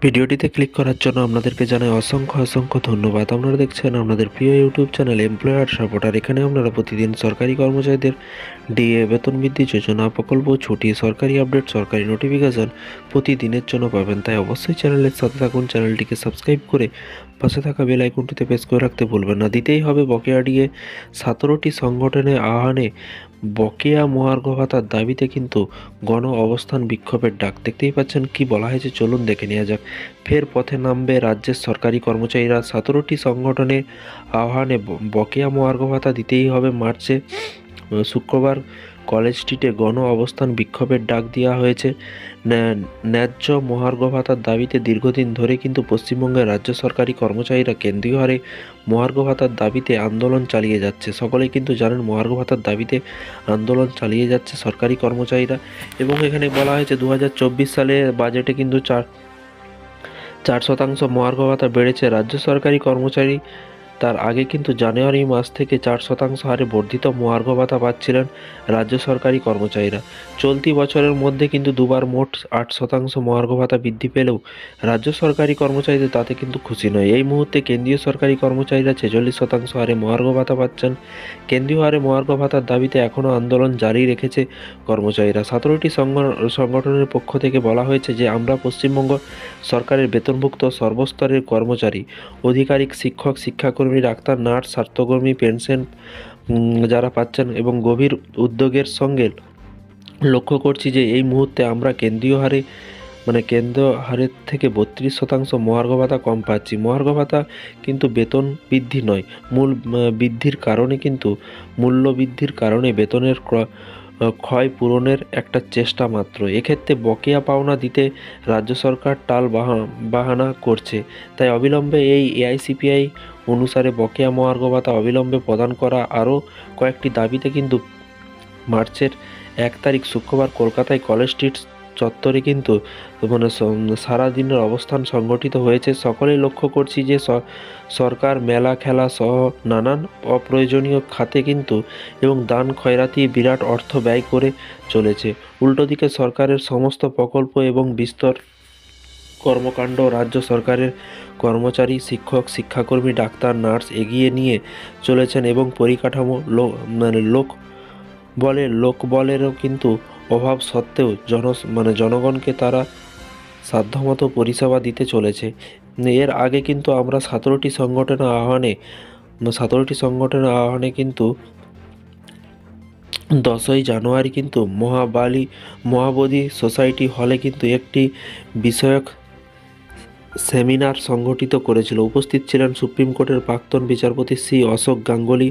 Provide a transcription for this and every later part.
ভিডিওটিতে ক্লিক করার জন্য আপনাদেরকে জানাই অসংখ্য অসংখ্য ধন্যবাদ। আপনারা দেখছেন আপনাদের প্রিয় ইউটিউব চ্যানেল এমপ্লয়ার সাপোর্টার। এখানে আপনারা প্রতিদিন সরকারি কর্মচারীদের ডিএ, বেতন বৃদ্ধি, যোজনা, প্রকল্প, ছুটি, সরকারি আপডেট, সরকারি নোটিফিকেশন প্রতিদিনের জন্য পাবেন। তাই অবশ্যই চ্যানেলের সাথে থাকুন, চ্যানেলটিকে সাবস্ক্রাইব করে পাশে থাকা বেল আইকনটিতে প্রেস করে রাখতে ভুলবেন না। দিতেই হবে বকেয়া ডিএ। 17টি সংগঠনের আহ্বানে বকেয়া মহার্ঘ ভাতার দাবিতে কিন্তু গণ অবস্থান বিক্ষোভের ডাক। দেখতেই পাচ্ছেন কি বলা হয়েছে, চলুন দেখে নেওয়া যাক। ফের পথে নামবে রাজ্যের সরকারি কর্মচারীরা। 17টি সংগঠনের আহ্বানে বকেয়া মহার্ঘ ভাতা দিতেই হবে মার্চে শুক্রবার কলেজ স্ট্রিটে গণ অবস্থান বিক্ষোভের ডাক দেওয়া হয়েছে। ন্যায্য মহার্ঘ ভাতার দাবিতে দীর্ঘদিন ধরে কিন্তু পশ্চিমবঙ্গের রাজ্য সরকারি কর্মচারীরা কেন্দ্রীয় হারে মহার্ঘ ভাতার দাবিতে আন্দোলন চালিয়ে যাচ্ছে। সকলেই কিন্তু জানেন মহার্ঘ ভাতার দাবিতে আন্দোলন চালিয়ে যাচ্ছে সরকারি কর্মচারীরা। এবং এখানে বলা হয়েছে 2024 সালে বাজেটে কিন্তু 4% মহার্ঘ ভাতা বেড়েছে রাজ্য সরকারি কর্মচারী। তার আগে কিন্তু জানুয়ারি মাস থেকে 4% হারে বর্ধিত মহার্ঘ ভাতা পাচ্ছিলেন রাজ্য সরকারি কর্মচারীরা। চলতি বছরের মধ্যে কিন্তু দুবার মোট 8% মহার্ঘ ভাতা বৃদ্ধি পেলেও রাজ্য সরকারি কর্মচারীদের তাতে কিন্তু খুশি নয়। এই মুহূর্তে কেন্দ্রীয় সরকারি কর্মচারীরা 46% হারে মহার্ঘ ভাতা পাচ্ছেন। কেন্দ্রীয় হারে মহার্ঘ ভাতার দাবিতে এখনও আন্দোলন জারি রেখেছে কর্মচারীরা। 17টি সংগঠনের পক্ষ থেকে বলা হয়েছে যে আমরা পশ্চিমবঙ্গ সরকারের বেতনভুক্ত সর্বস্তরের কর্মচারী, আধিকারিক, শিক্ষক, শিক্ষাকর্মী, ডাক্তার, নার্স, স্বাস্থ্যকর্মী, পেনশন যারা পাচ্ছেন এবং গভীর উদ্যোগের সঙ্গে লক্ষ্য করছি যে এই মুহূর্তে আমরা কেন্দ্রীয় হারের থেকে 32% মহার্ঘ ভাতা কম পাচ্ছি। মহার্ঘ ভাতা কিন্তু বেতন বৃদ্ধি নয়, মূল বৃদ্ধির কারণে কিন্তু মূল্য বৃদ্ধির কারণে বেতনের ক্ষয় পূরণের একটা চেষ্টা মাত্র। এক্ষেত্রে বকেয়া পাওনা দিতে রাজ্য সরকার টাল বাহানা করছে। তাই অবিলম্বে এই এআইসিপিআই অনুসারে বকেয়া মহার্ঘ ভাতা অবিলম্বে প্রদান করা আরও কয়েকটি দাবিতে কিন্তু মার্চের 1 তারিখ শুক্রবার কলকাতায় কলেজ স্ট্রিট চত্বরে কিন্তু সারাদিনের অবস্থান সংগঠিত হয়েছে। সকলেই লক্ষ্য করছি যে সরকার মেলা, খেলা সহ নানান অপ্রয়োজনীয় খাতে কিন্তু এবং দান খয়রাতি বিরাট অর্থ ব্যয় করে চলেছে। উল্টো দিকে সরকারের সমস্ত প্রকল্প এবং বিস্তর কর্মকাণ্ড রাজ্য সরকারের কর্মচারী, শিক্ষক, শিক্ষাকর্মী, ডাক্তার, নার্স এগিয়ে নিয়ে চলেছেন এবং পরিকাঠামো লোকবলেরও কিন্তু অভাব সত্ত্বেও জনগণকে তারা সাধ্যমতো পরিষেবা দিতে চলেছে। এর আগে কিন্তু আমরা 17টি সংগঠনের আহ্বানে কিন্তু 10ই জানুয়ারি কিন্তু মহাবোধি সোসাইটি হলে কিন্তু একটি বিষয়ক সেমিনার সংগঠিত করেছিল। উপস্থিত ছিলেন সুপ্রিম কোর্টের প্রাক্তন বিচারপতি শ্রী অশোক গাঙ্গুলি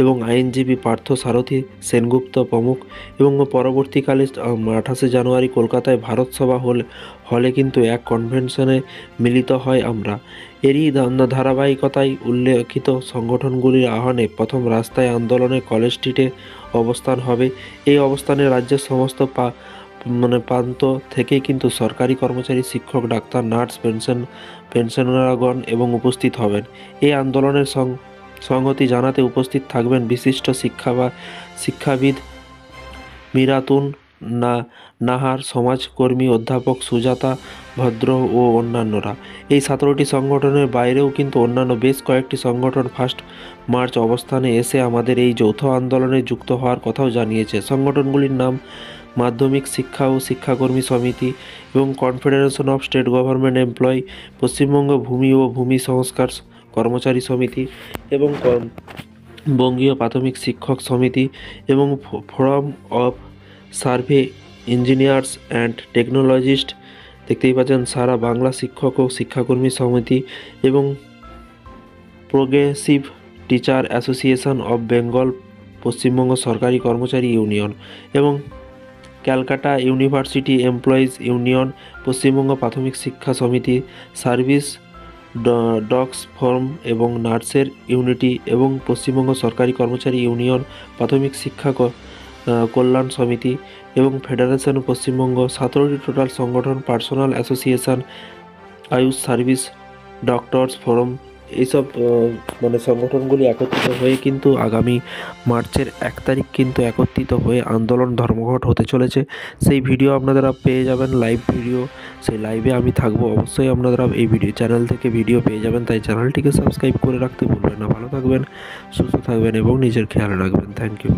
এবং আইনজীবী পার্থ সারথী সেনগুপ্ত প্রমুখ। এবং পরবর্তীকালে 28শে জানুয়ারি কলকাতায় ভারত সভা হলে কিন্তু এক কনভেনশনে মিলিত হয় আমরা। এরই ধারাবাহিকতায় উল্লেখিত সংগঠনগুলির আহ্বানে প্রথম রাস্তায় আন্দোলনে কলেজ স্ট্রিটে অবস্থান হবে। এই অবস্থানে রাজ্যের সমস্ত প্রান্ত থেকেই কিন্তু সরকারি কর্মচারী, শিক্ষক, ডাক্তার, নার্স, পেনশনারগণ এবং উপস্থিত হবেন। এই আন্দোলনের সংহতি জানাতে উপস্থিত থাকবেন বিশিষ্ট শিক্ষাবিদ মীরাতুন নাহার, সমাজকর্মী অধ্যাপক সুজাতা ভদ্র ও অন্যান্যরা। এই 17টি সংগঠনের বাইরেও কিন্তু অন্যান্য বেশ কয়েকটি সংগঠন 1 মার্চ অবস্থানে এসে আমাদের এই যৌথ আন্দোলনে যুক্ত হওয়ার কথাও জানিয়েছে। সংগঠনগুলির নাম মাধ্যমিক শিক্ষা ও শিক্ষাকর্মী সমিতি এবং confederation of state government employee, Paschimbanga ভূমি ও ভূমি সংস্কার কর্মচারী সমিতি এবং বঙ্গীয় প্রাথমিক শিক্ষক সমিতি এবং forum of survey engineers and technologist. দেখতেই পাচ্ছেন সারা বাংলা শিক্ষক ও শিক্ষাকর্মী সমিতি এবং progressive teacher association of Bengal, Paschimbanga সরকারি কর্মচারী ইউনিয়ন এবং Calcutta university employees union, Paschimbanga প্রাথমিক শিক্ষা সমিতি, সার্ভিস ডগস ফোরাম এবং নার্সের ইউনিটি এবং পশ্চিমবঙ্গ সরকারি কর্মচারী ইউনিয়ন, প্রাথমিক শিক্ষা কল্যাণ সমিতি এবং ফেডারেশন পশ্চিমবঙ্গ। 17টি টোটাল সংগঠন, personal association, Ayush service doctors forum, এইসব মানে সংগঠনগুলি একত্রিত হয়ে কিন্তু আগামী মার্চের 1 তারিখ কিন্তু একত্রিত হয়ে আন্দোলন ধর্মঘট হতে চলেছে। সেই ভিডিও আপনারা পেয়ে যাবেন, লাইভ ভিডিও। সেই লাইভে আমি থাকবো, অবশ্যই আপনারা এই ভিডিও চ্যানেল থেকে ভিডিও পেয়ে যাবেন, তাই চ্যানেলটিকে সাবস্ক্রাইব করে রাখতে ভুলবেন না। ভালো থাকবেন, সুস্থ থাকবেন এবং নিজের খেয়াল রাখবেন। Thank you.